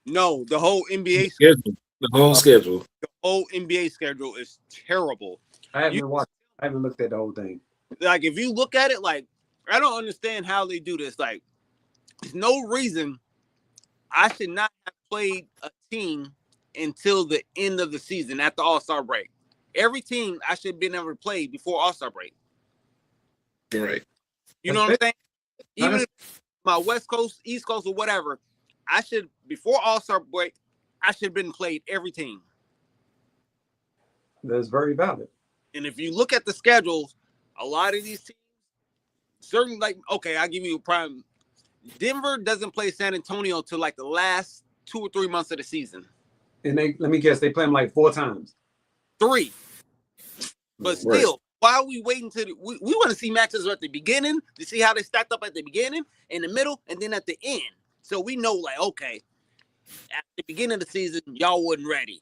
No, the whole NBA schedule. The whole schedule. The whole NBA schedule is terrible. I haven't looked at the whole thing. Like, if you look at it, like, I don't understand how they do this. Like, there's no reason I should not have played a team until the end of the season at the All-Star break. Every team I should have been able to play before All-Star break. Right. You know what I'm saying? Even if my West Coast, East Coast, or whatever, I should, before All-Star break, I should have been played every team. That's very valid. And if you look at the schedules, a lot of these teams, certain, like, okay, I'll give you a prime. Denver doesn't play San Antonio till like the last 2 or 3 months of the season. And let me guess, they play them like 4 times. 3. But still, why are we waiting to we want to see matches at the beginning to see how they stacked up at the beginning, in the middle, and then at the end. So we know, like, okay, at the beginning of the season, y'all wasn't ready.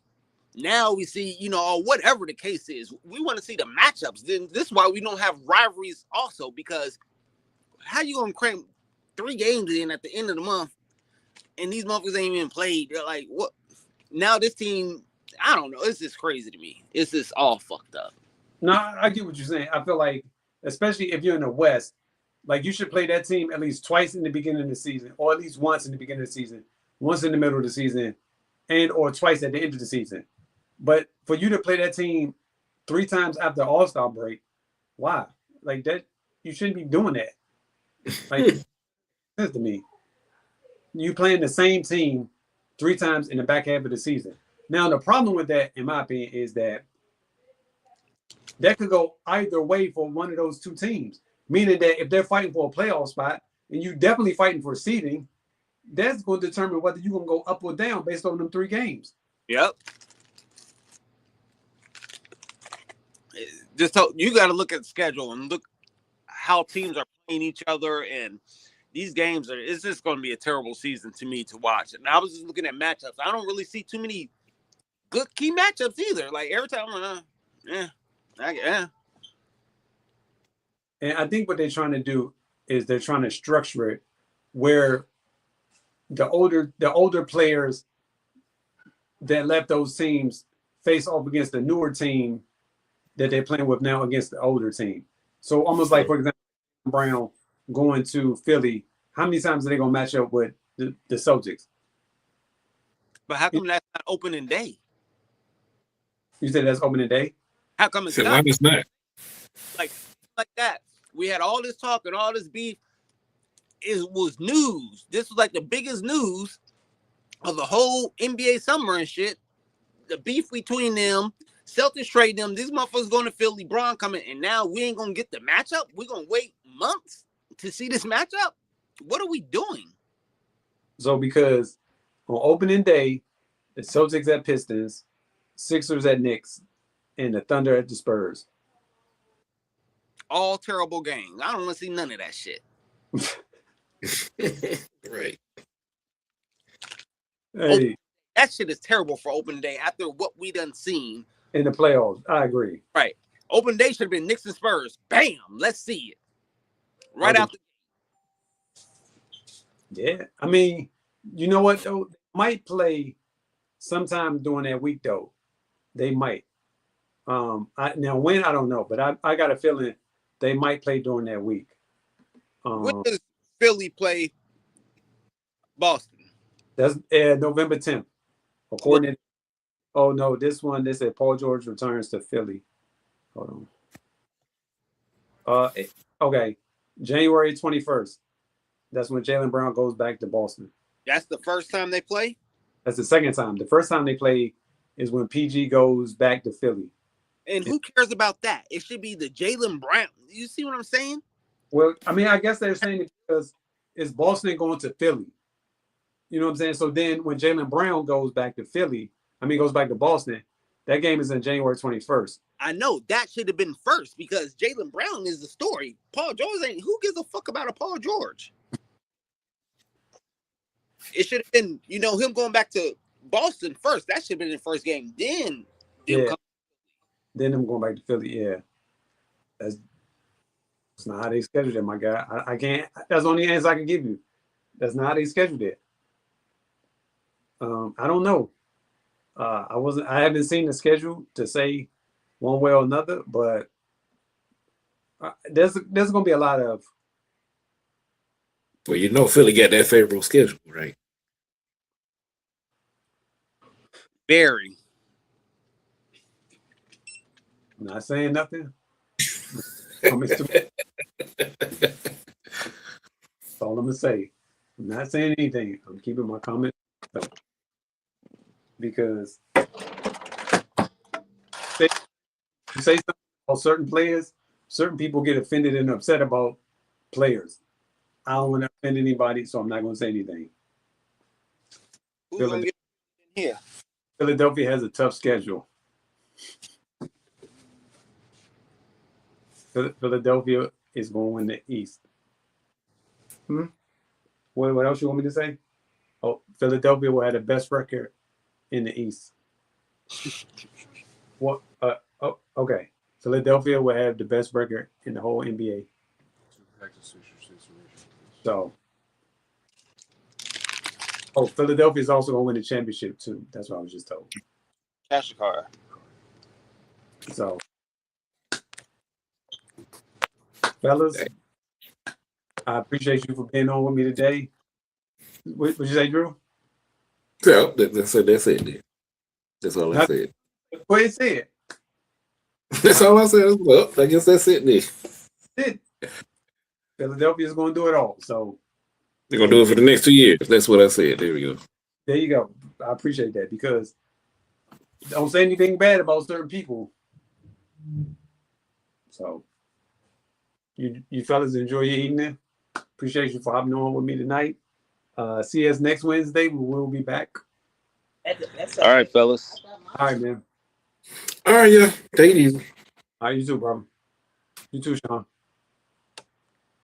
Now we see, or whatever the case is, we want to see the matchups. Then this is why we don't have rivalries also, because how you gonna cram 3 games in at the end of the month and these motherfuckers ain't even played? They're like, what? Now this team, I don't know. It's just crazy to me. It's just all fucked up. No, I get what you're saying. I feel like, especially if you're in the West, like you should play that team at least twice in the beginning of the season, or at least once in the beginning of the season, once in the middle of the season, and or twice at the end of the season. But for you to play that team 3 times after All-Star break, why? Like that, you shouldn't be doing that. Like, to me, you playing the same team 3 times in the back half of the season. Now, the problem with that, in my opinion, is that could go either way for one of those 2 teams. Meaning that if they're fighting for a playoff spot and you definitely fighting for seeding, that's going to determine whether you're going to go up or down based on them 3 games. Yep. You got to look at the schedule and look how teams are playing each other, and these games it's just going to be a terrible season to me to watch. And I was just looking at matchups. I don't really see too many good key matchups either. Like every time I'm like, And I think what they're trying to do is they're trying to structure it where the older players that left those teams face off against the newer team that they're playing with now against the older team. So almost like, for example, Brown going to Philly how many times are they gonna match up with the Celtics? But how come that's not opening day? You said that's opening day. How come it's So not? why it's not? Like that? We had all this talk and all this beef. It was news. This was like the biggest news of the whole NBA summer and shit. The beef between them, Celtics trade them. These motherfuckers going to Philly, LeBron coming, and now we ain't gonna get the matchup. We're gonna wait months to see this matchup. What are we doing? So because on opening day, the Celtics at Pistons, Sixers at Knicks, and the Thunder at the Spurs. All terrible games. I don't want to see none of that shit. Right. Hey, that shit is terrible for open day after what we done seen in the playoffs. I agree. Right. Open day should have been Knicks and Spurs. Bam. Let's see it. Right out the Yeah. I mean, you know what though? They might play sometime during that week though. They might. Now when I don't know, but I got a feeling they might play during that week. when does Philly play Boston? That's November 10th. According to, oh no, this one they said Paul George returns to Philly. Hold on. Okay. January 21st. That's when Jaylen Brown goes back to Boston. That's the first time they play? That's the second time. The first time they play is when PG goes back to Philly. And who cares about that? It should be the Jaylen Brown. You see what I'm saying? Well, I mean, I guess they're saying it because it's Boston going to Philly. You know what I'm saying? So then when Jaylen Brown goes back to Philly, goes back to Boston, that game is on January 21st. I know that should have been first because Jaylen Brown is the story. Paul George ain't. Who gives a fuck about a Paul George? It should have been, him going back to Boston first. That should have been the first game. Then Then them going back to Philly. Yeah. That's not how they scheduled it, my guy. I can't. That's the only answer I can give you. That's not how they scheduled it. I don't know. I haven't seen the schedule to say one way or another, but there's going to be a lot of. Well, Philly got that favorable schedule, right? Very. I'm not saying nothing. That's all I'm gonna say. I'm not saying anything. I'm keeping my comment because you say something about certain players, certain people get offended and upset about players. I don't want to offend anybody, so I'm not going to say anything. Who's going to get in here? Philadelphia has a tough schedule. Philadelphia is going to the East. What else you want me to say? Oh, Philadelphia will have the best record in the East. What? Okay. Philadelphia will have the best record in the whole NBA. So, Philadelphia is also going to win the championship too. That's what I was just told. Cash card. So, fellas, I appreciate you for being on with me today. What you say, Drew? Yeah, that's it. That's all I said. Go ahead and say it. That's all I said. Well, I guess that's it then. Philadelphia is going to do it all. So they're going to do it for the next 2 years. That's what I said. There we go. There you go. I appreciate that because don't say anything bad about certain people. So you fellas enjoy your evening. Appreciate you for hopping on with me tonight. See us next Wednesday. We will be back. All right, fellas. All right, man. All right, yeah. Take it easy. All right, you too, bro. You too, Sean.